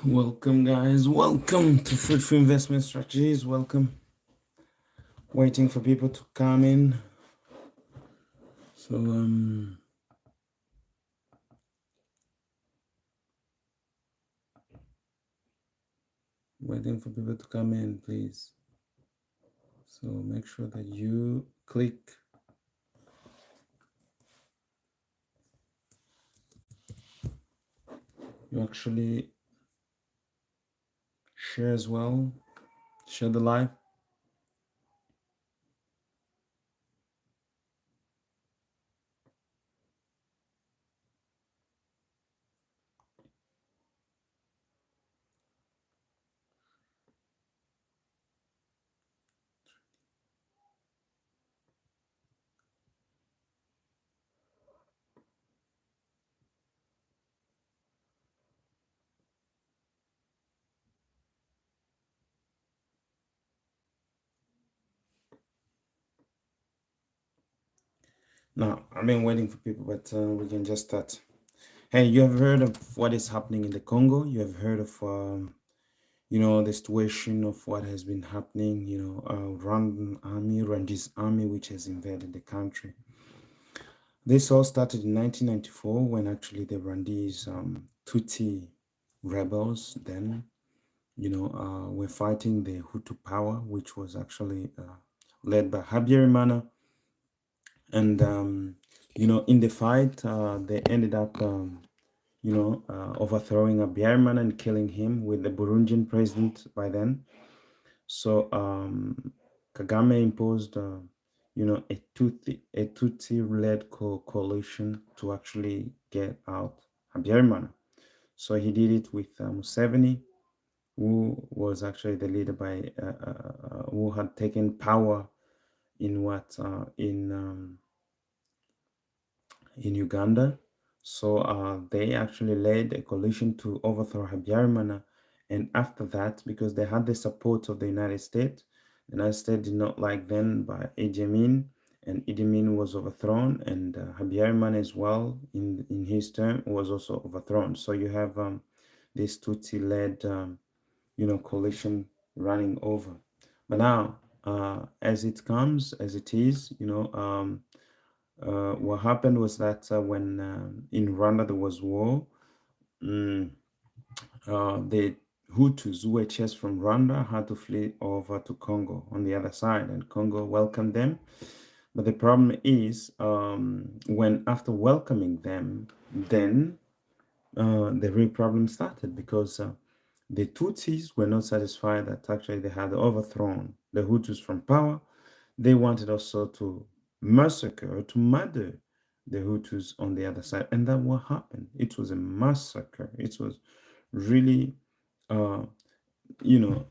Welcome, guys. Welcome to Fruitful Investment Strategies. Welcome. Waiting for people to come in. So, waiting for people to come in, please. So make sure that you click. You actually share as well. Share the live. Now, I've been waiting for people, but we can just start. Hey, you have heard of what is happening in the Congo? You have heard of, the situation of what has been happening, Rwandese army, which has invaded the country. This all started in 1994 when actually the Rwandese Tutsi rebels then, were fighting the Hutu power, which was actually led by Habyarimana. And, in the fight, they ended up, overthrowing Habyarimana and killing him with the Burundian president by then. So Kagame imposed, a Tutsi-led coalition to actually get out Habyarimana. So he did it with Museveni, who was actually the leader who had taken power in in Uganda. So they actually led a coalition to overthrow Habyarimana. And after that, because they had the support of the United States, the United States did not like them by Idi Amin, and Idi Amin was overthrown, and Habyarimana as well, in his term, was also overthrown. So you have this Tutsi-led, coalition running over. But now, as it comes, as it is, what happened was that when in Rwanda there was war, the Hutus who were chased from Rwanda had to flee over to Congo on the other side, and Congo welcomed them. But the problem is, when after welcoming them, then the real problem started because the Tutsis were not satisfied that actually they had overthrown the Hutus from power. They wanted also to massacre, to murder the Hutus on the other side. And that what happened. It was a massacre. It was really, uh, you know,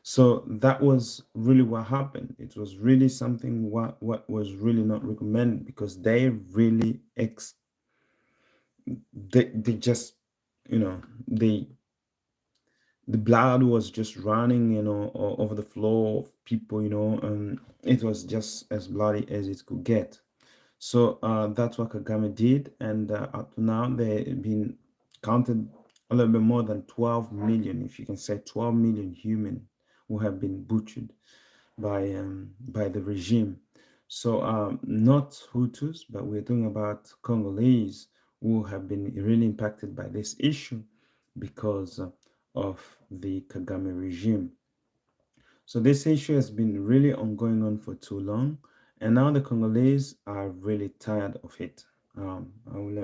so that was really what happened. It was really something what was really not recommended because they really they just, they the blood was just running, over the floor of people, and it was just as bloody as it could get. So that's what Kagame did, and up to now they've been counted a little bit more than 12 million, if you can say 12 million human who have been butchered by the regime. So not Hutus, but we're talking about Congolese who have been really impacted by this issue because of the Kagame regime. So this issue has been really ongoing on for too long, and now the Congolese are really tired of it.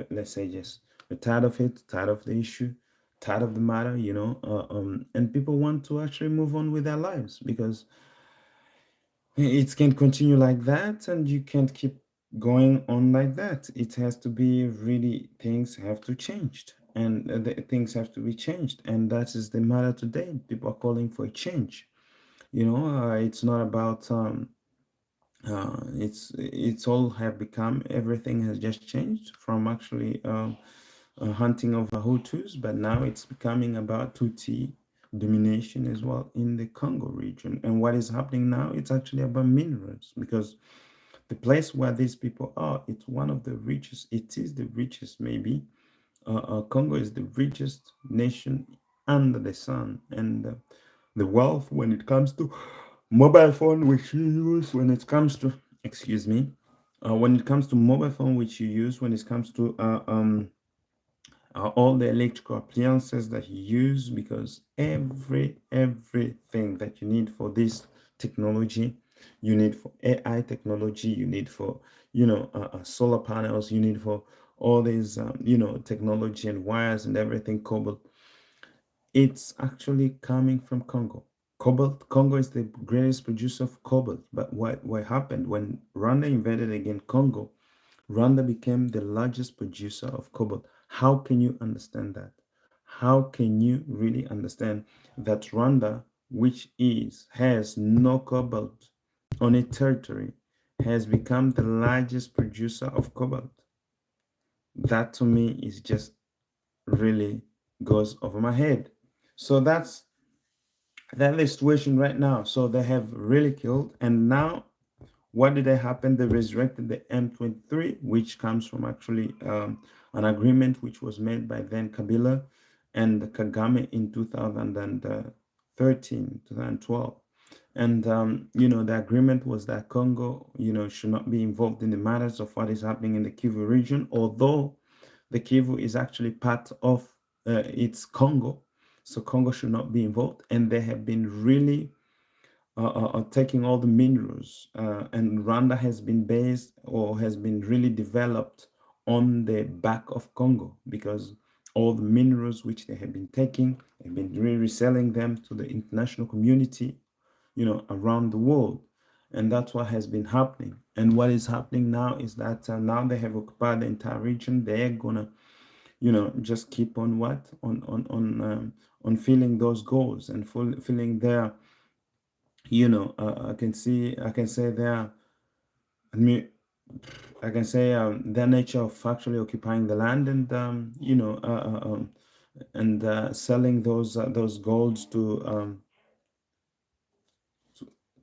let's say just we're tired of it, tired of the issue, tired of the matter, and people want to actually move on with their lives because it can't continue like that, and you can't keep going on like that. It has to be really, things have to change, and things have to be changed, and that is the matter today. People are calling for a change. It's not about it's all have become, everything has just changed from actually hunting of Hutus, but now it's becoming about Tutsi domination as well in the Congo region. And what is happening now, it's actually about minerals, because the place where these people are, it's one of the richest, it is the richest maybe. Congo is the richest nation under the sun, and the wealth when it comes to mobile phone which you use, when it comes to, excuse me, when it comes to mobile phone which you use, when it comes to all the electrical appliances that you use, because everything that you need for this technology, you need for AI technology, you need for solar panels, you need for all these technology and wires and everything, cobalt. It's actually coming from Congo. Cobalt, Congo is the greatest producer of cobalt. But what happened when Rwanda invaded again Congo? Rwanda became the largest producer of cobalt. How can you understand that? How can you really understand that Rwanda, which has no cobalt on its territory, has become the largest producer of cobalt? That to me is just really goes over my head. So that's the situation right now. So they have really killed, and now what did they happen? They resurrected the M23, which comes from actually an agreement which was made by then Kabila and Kagame in 2013, 2012. And, the agreement was that Congo, should not be involved in the matters of what is happening in the Kivu region, although the Kivu is actually part of its Congo. So Congo should not be involved. And they have been really taking all the minerals, and Rwanda has been based or has been really developed on the back of Congo, because all the minerals which they have been taking have been really reselling them to the international community, around the world. And that's what has been happening. And what is happening now is that now they have occupied the entire region. They're gonna, just keep on what on filling those goals and filling their I can say their, I mean, I can say their nature of actually occupying the land, and selling those golds to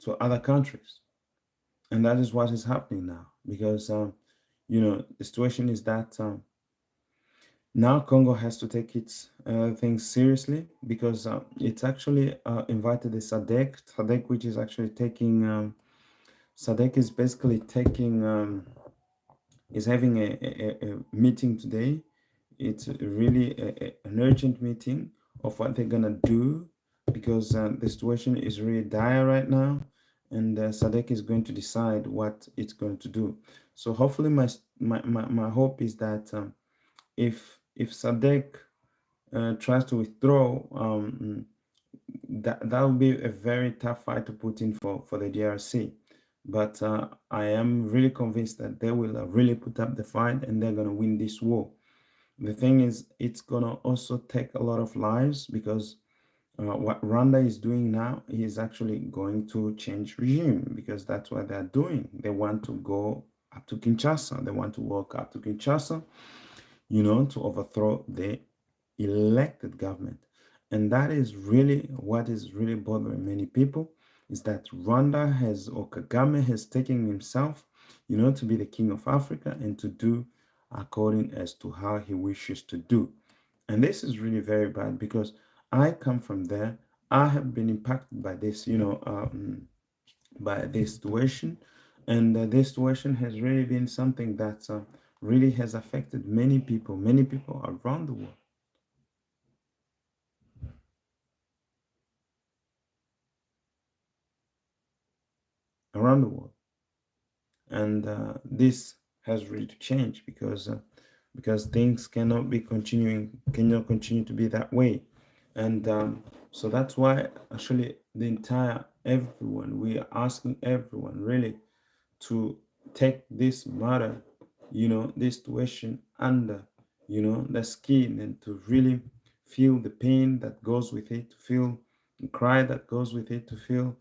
to other countries, and that is what is happening now, because the situation is that now Congo has to take its things seriously, because it's actually invited the SADC, which is actually taking. SADC is basically taking is having a meeting today. It's really an urgent meeting of what they're gonna do, because the situation is really dire right now, and SADC is going to decide what it's going to do. So hopefully, my hope is that if SADC tries to withdraw, that will be a very tough fight to put in for the DRC. But I am really convinced that they will really put up the fight, and they're going to win this war. The thing is, it's going to also take a lot of lives, because what Rwanda is doing now is actually going to change regime, because that's what they're doing. They want to go up to Kinshasa. They want to walk up to Kinshasa, to overthrow the elected government. And that is really what is really bothering many people, is that Rwanda has, or Kagame has taken himself, to be the king of Africa and to do according as to how he wishes to do. And this is really very bad, because I come from there. I have been impacted by this, by this situation. And this situation has really been something that really has affected many people around the world, around the world. And this has really to change because things cannot continue to be that way. And so that's why actually the entire everyone, we are asking everyone really to take this matter, this situation under, the skin, and to really feel the pain that goes with it, to feel the cry that goes with it, to feel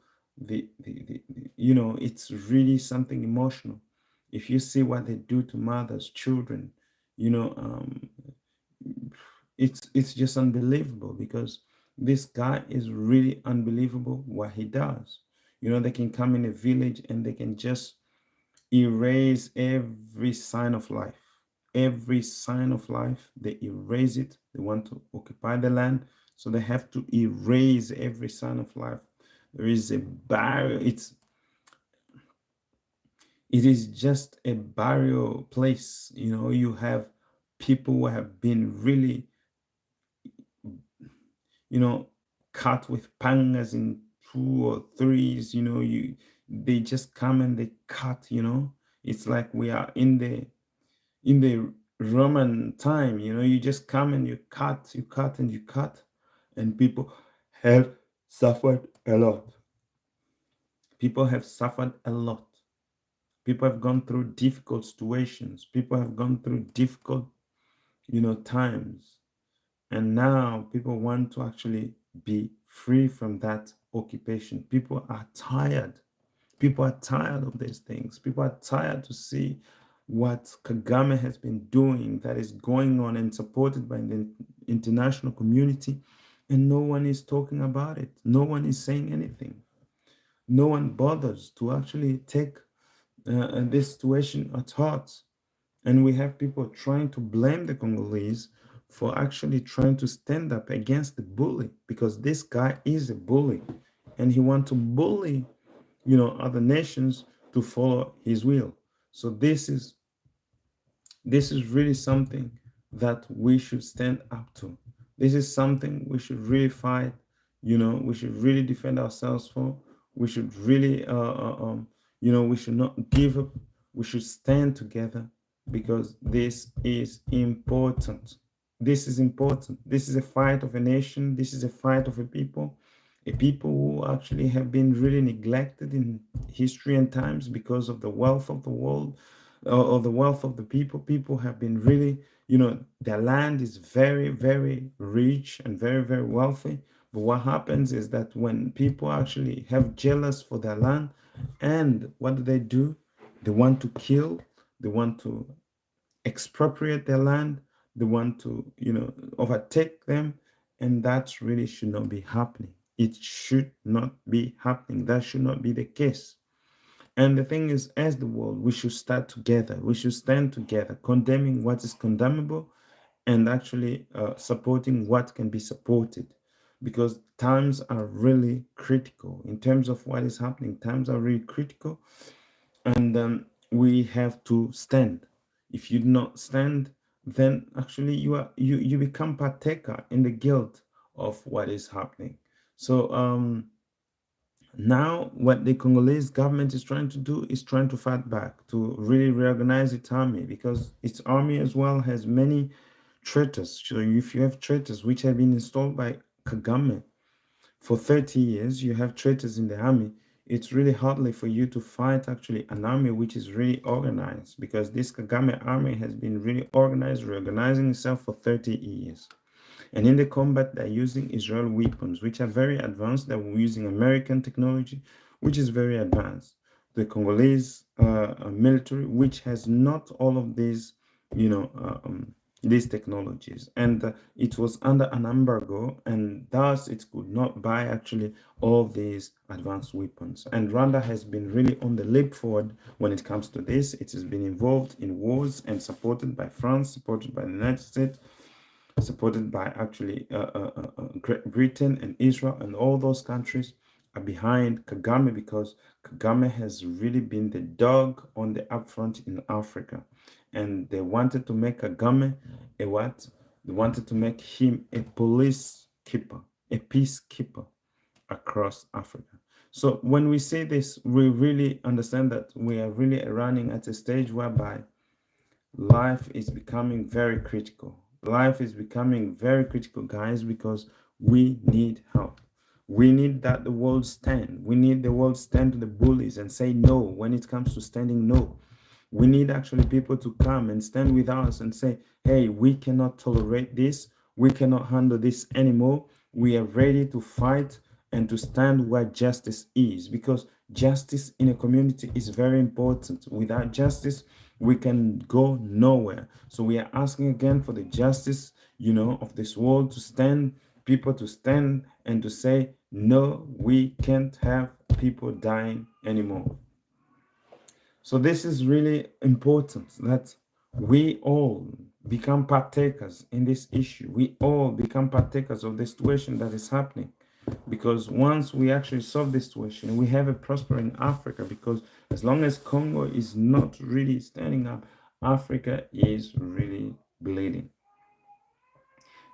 it's really something emotional. If you see what they do to mothers, children, you know, um, it's just unbelievable, because this guy is really unbelievable what he does. They can come in a village and they can just erase every sign of life. Every sign of life, they erase it. They want to occupy the land, so they have to erase every sign of life. There is a barrier. It is just a burial place. You have people who have been really, you know, cut with pangas in two or threes. They just come and they cut. It's like we are in the Roman time. You just come and you cut and you cut, and people have suffered a lot. People have suffered a lot. People have gone through difficult situations. People have gone through difficult, times. And now people want to actually be free from that occupation. People are tired. People are tired of these things. People are tired to see what Kagame has been doing, that is going on and supported by the international community, and no one is talking about it. No one is saying anything. No one bothers to actually take this situation at heart. And we have people trying to blame the Congolese for actually trying to stand up against the bully, because this guy is a bully and he wants to bully, other nations to follow his will. So this is really something that we should stand up to. This is something we should really fight. We should really defend ourselves for. We should really, we should not give up. We should stand together, because this is important. This is important. This is a fight of a nation. This is a fight of a people who actually have been really neglected in history and times because of the wealth of the world, or the wealth of the people. People have been really, their land is very, very rich and very, very wealthy. But what happens is that when people actually have jealous for their land, and what do? They want to kill, they want to expropriate their land, they want to, overtake them, and that really should not be happening. It should not be happening. That should not be the case. And the thing is, as the world, we should start together. We should stand together, condemning what is condemnable, and actually supporting what can be supported. Because times are really critical in terms of what is happening. Times are really critical, and we have to stand. If you do not stand, then actually you become partaker in the guilt of what is happening. So now, what the Congolese government is trying to do is trying to fight back, to really reorganize its army, because its army as well has many traitors. So if you have traitors which have been installed by Kagame for 30 years, you have traitors in the army. It's really hardly for you to fight actually an army which is really organized, because this Kagame army has been really organized, reorganizing itself for 30 years. And in the combat, they're using Israel weapons, which are very advanced. They're using American technology, which is very advanced. The Congolese military, which has not all of these technologies, and it was under an embargo, and thus it could not buy actually all these advanced weapons. And Rwanda has been really on the leap forward when it comes to this. It has been involved in wars and supported by France, supported by the United States, supported by actually Great Britain and Israel, and all those countries are behind Kagame, because Kagame has really been the dog on the upfront in Africa. And they wanted to make Kagame a what? They wanted to make him a police keeper, a peacekeeper across Africa. So when we say this, we really understand that we are really running at a stage whereby life is becoming very critical. Life is becoming very critical, guys, because we need help. We need that the world stand. We need the world stand to the bullies and say no when it comes to standing no. We need actually people to come and stand with us and say, hey, we cannot tolerate this. We cannot handle this anymore. We are ready to fight and to stand where justice is, because justice in a community is very important. Without justice, we can go nowhere. So we are asking again for the justice, of this world to stand, people to stand and to say, no, we can't have people dying anymore. So this is really important that we all become partakers in this issue. We all become partakers of the situation that is happening. Because once we actually solve this situation, we have a prospering Africa. Because as long as Congo is not really standing up, Africa is really bleeding.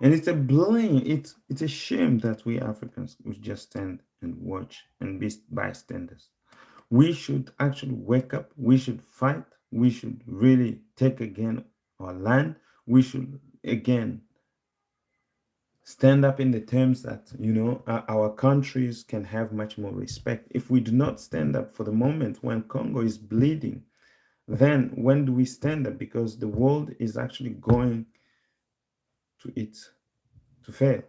And it's a blame, it's a shame that we Africans would just stand and watch and be bystanders. We should actually wake up. We should fight. We should really take again our land. We should again stand up in the terms that our countries can have much more respect. If we do not stand up for the moment when Congo is bleeding, then when do we stand up? Because the world is actually going to it to fail.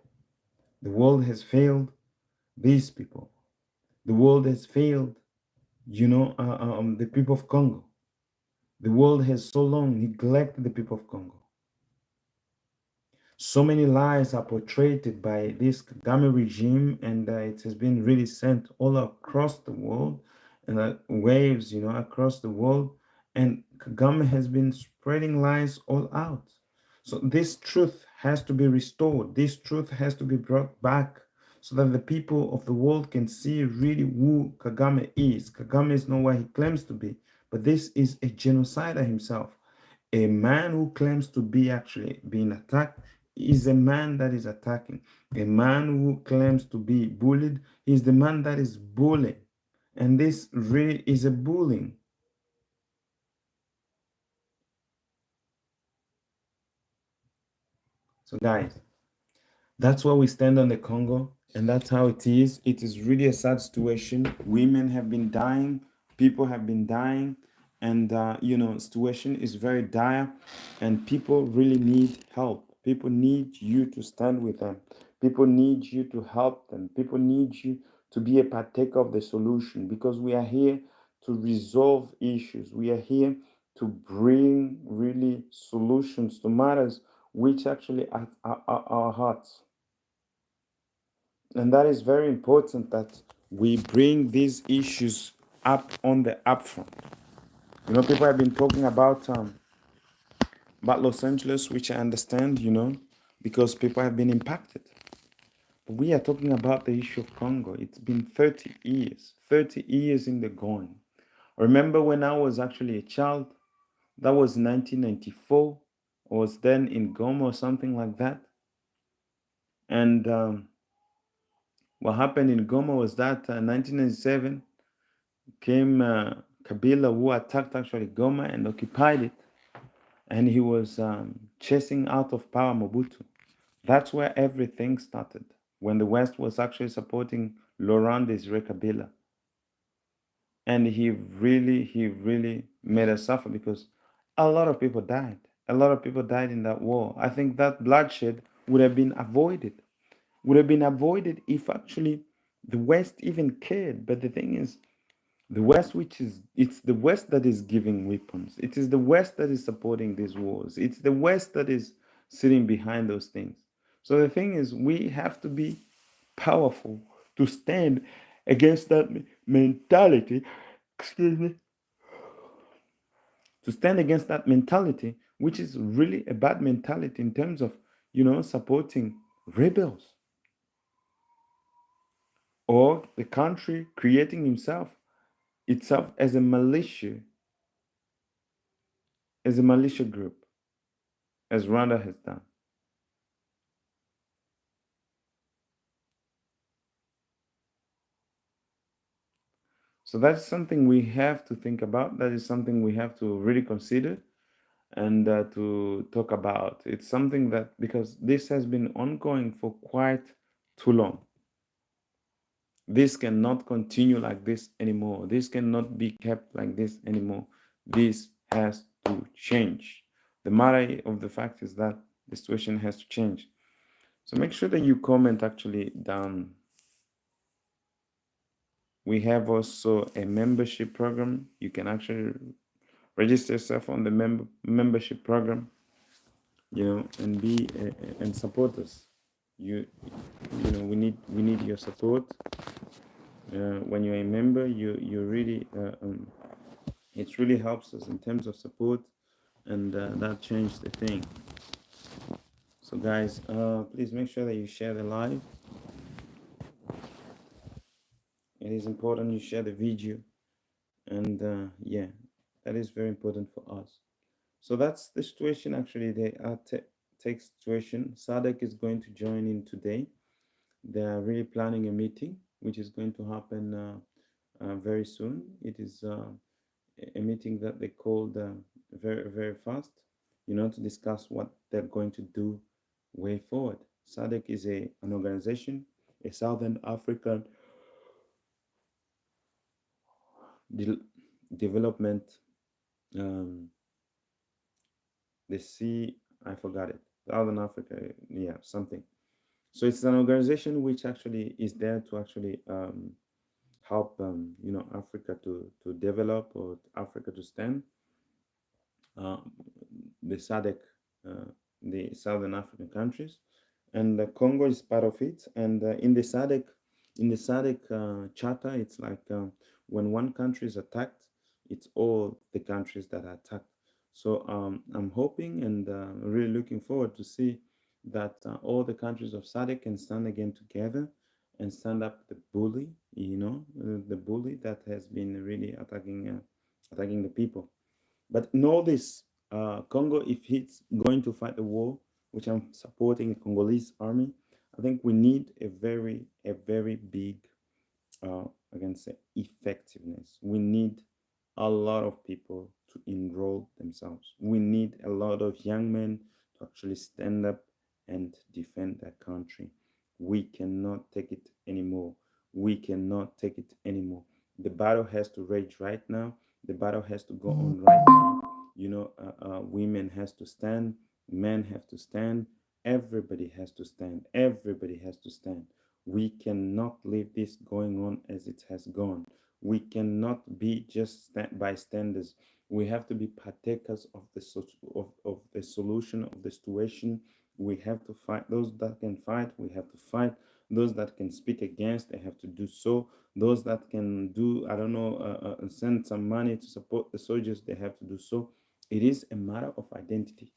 The world has failed these people. The world has failed, the people of Congo. The world has so long neglected the people of Congo. So many lies are portrayed by this Kagame regime, and it has been really sent all across the world, and waves, across the world. And Kagame has been spreading lies all out. So this truth has to be restored. This truth has to be brought back so that the people of the world can see really who Kagame is. Kagame is not what he claims to be, but this is a genocider himself. A man who claims to be actually being attacked is a man that is attacking. A man who claims to be bullied is the man that is bullying. And this really is a bullying. So, guys, that's where we stand on the Congo, and that's how it is. It is really a sad situation. Women have been dying, people have been dying, and situation is very dire, and people really need help. People need you to stand with them. People need you to help them. People need you to be a partaker of the solution, because we are here to resolve issues. We are here to bring really solutions to matters which actually at our hearts. And that is very important that we bring these issues up on the upfront. People have been talking about Los Angeles, which I understand, because people have been impacted. But we are talking about the issue of Congo. It's been 30 years in the going. I remember when I was actually a child, that was 1994. I was then in Goma or something like that. And what happened in Goma was that 1997 came Kabila, who attacked actually Goma and occupied it, and he was chasing out of power Mobutu. That's where everything started, when the West was actually supporting Laurent Desire Kabila. And he really made us suffer, because a lot of people died. A lot of people died in that war. I think that bloodshed would have been avoided. Would have been avoided if actually the West even cared. But the thing is, the West, it's the West that is giving weapons. It is the West that is supporting these wars. It's the West that is sitting behind those things. So the thing is, we have to be powerful to stand against that mentality. Excuse me. To stand against that mentality, which is really a bad mentality in terms of, supporting rebels, or the country creating itself as a militia group, as Rwanda has done. So that's something we have to think about. That is something we have to really consider. and to talk about. It's something that, because this has been ongoing for quite too long. This cannot continue like this anymore. This cannot be kept like this anymore. This has to change. The matter of the fact is that the situation has to change. So make sure that you comment actually down. We have also a membership program. You can actually register yourself on the membership program, and be and support us. You we need your support. When you're a member, you really it really helps us in terms of support, and that changed the thing. So guys, please make sure that you share the live. It is important you share the video, and yeah, that is very important for us. So that's the situation. Actually, the tech situation. Sadek is going to join in today. They are really planning a meeting which is going to happen very soon. It is a meeting that they called very, very fast, to discuss what they're going to do way forward. SADC is an organization, a Southern African de- development, um, the sea, I forgot it, Southern Africa, yeah, something. So it's an organization which actually is there to actually help, Africa to develop, or Africa to stand. uh, the SADC, uh, the Southern African countries, and Congo is part of it. And in the SADC charter, it's like when one country is attacked, it's all the countries that are attacked. So I'm hoping and really looking forward to see that all the countries of SADC can stand again together and stand up the bully, the bully that has been really attacking the people. But know this, Congo, if it's going to fight the war, which I'm supporting the Congolese army, I think we need a very big, I can say, effectiveness. We need a lot of people to enroll themselves. We need a lot of young men to actually stand up and defend their country. We cannot take it anymore. We cannot take it anymore. The battle has to rage right now. The battle has to go on right now. Women has to stand, men have to stand, everybody has to stand. Everybody has to stand. We cannot leave this going on as it has gone. We cannot be just bystanders. We have to be partakers of of the solution of the situation. We have to fight those that can fight. We have to fight those that can speak against. They have to do so. Those that can do, I don't know, send some money to support the soldiers. They have to do so. It is a matter of identity.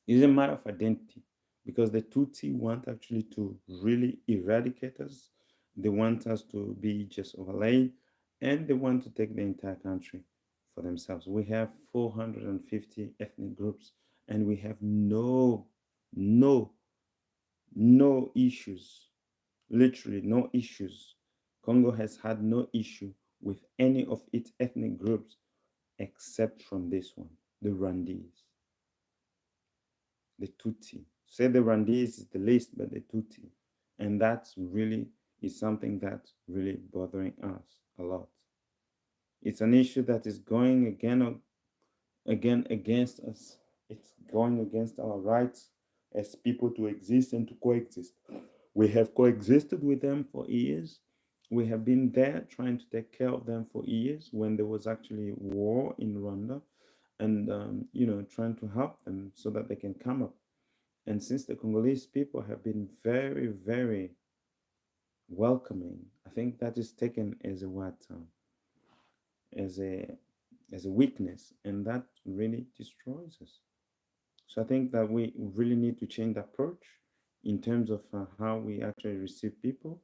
It is a matter of identity, because the Tutsi want actually to really eradicate us. They want us to be just overlaid, and they want to take the entire country for themselves. We have 450 ethnic groups, and we have no, no issues, literally no issues. Congo has had no issue with any of its ethnic groups except from this one, the Rwandese, the Tutsi. Say the Rwandese is the least, but the Tutsi. And that's really is something that's really bothering us a lot. It's an issue that is going again against us. It's going against our rights as people to exist and to coexist. We have coexisted with them for years. We have been there trying to take care of them for years when there was actually war in Rwanda, and trying to help them so that they can come up. And since the Congolese people have been very, very welcoming, I think that is taken as a what, as a weakness, and that really destroys us. So I think that we really need to change the approach in terms of how we actually receive people,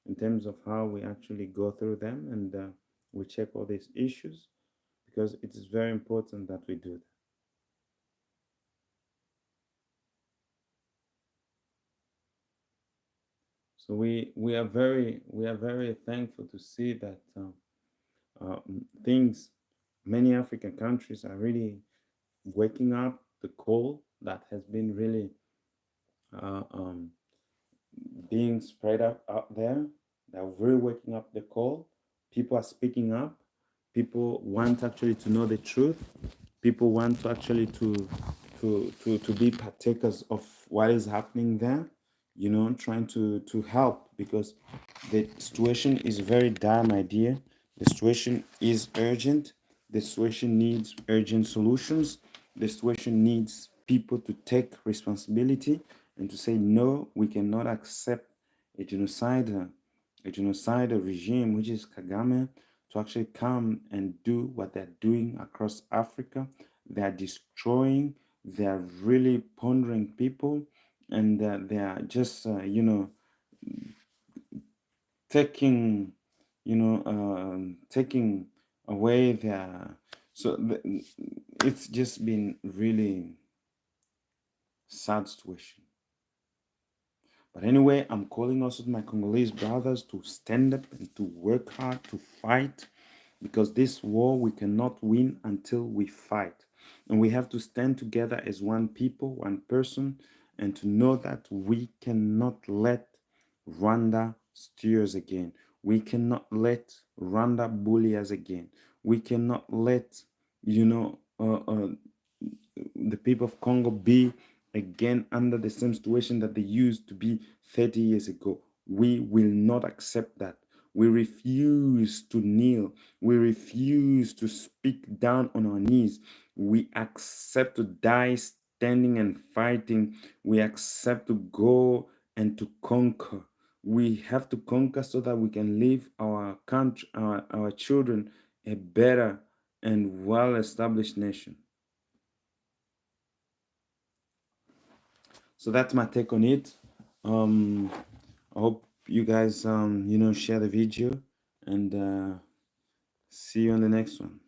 in terms of how we actually go through them, and we check all these issues, because it is very important that we do that. So we are very thankful to see that things, many African countries are really waking up the coal that has been really uh, um, being spread out there. They're really waking up the call. People are speaking up. People want actually to know the truth. People want to actually to be partakers of what is happening there. You know, trying to help, because the situation is very dire, my dear. The situation is urgent. The situation needs urgent solutions. The situation needs people to take responsibility and to say, no, we cannot accept a genocidal regime, which is Kagame, to actually come and do what they're doing across Africa. They're destroying, they're really pondering people, and they are just, taking, taking away their. So it's just been really sad situation. But anyway, I'm calling also my Congolese brothers to stand up and to work hard to fight, because this war we cannot win until we fight. And we have to stand together as one people, one person, and to know that we cannot let Rwanda steer us again. We cannot let Rwanda bully us again. We cannot let, the people of Congo be again under the same situation that they used to be 30 years ago. We will not accept that. We refuse to kneel. We refuse to speak down on our knees. We accept to die standing and fighting. We accept to go and to conquer. We have to conquer so that we can leave our country, our children, a better and well established nation. So that's my take on it. um I hope you guys share the video, and see you on the next one.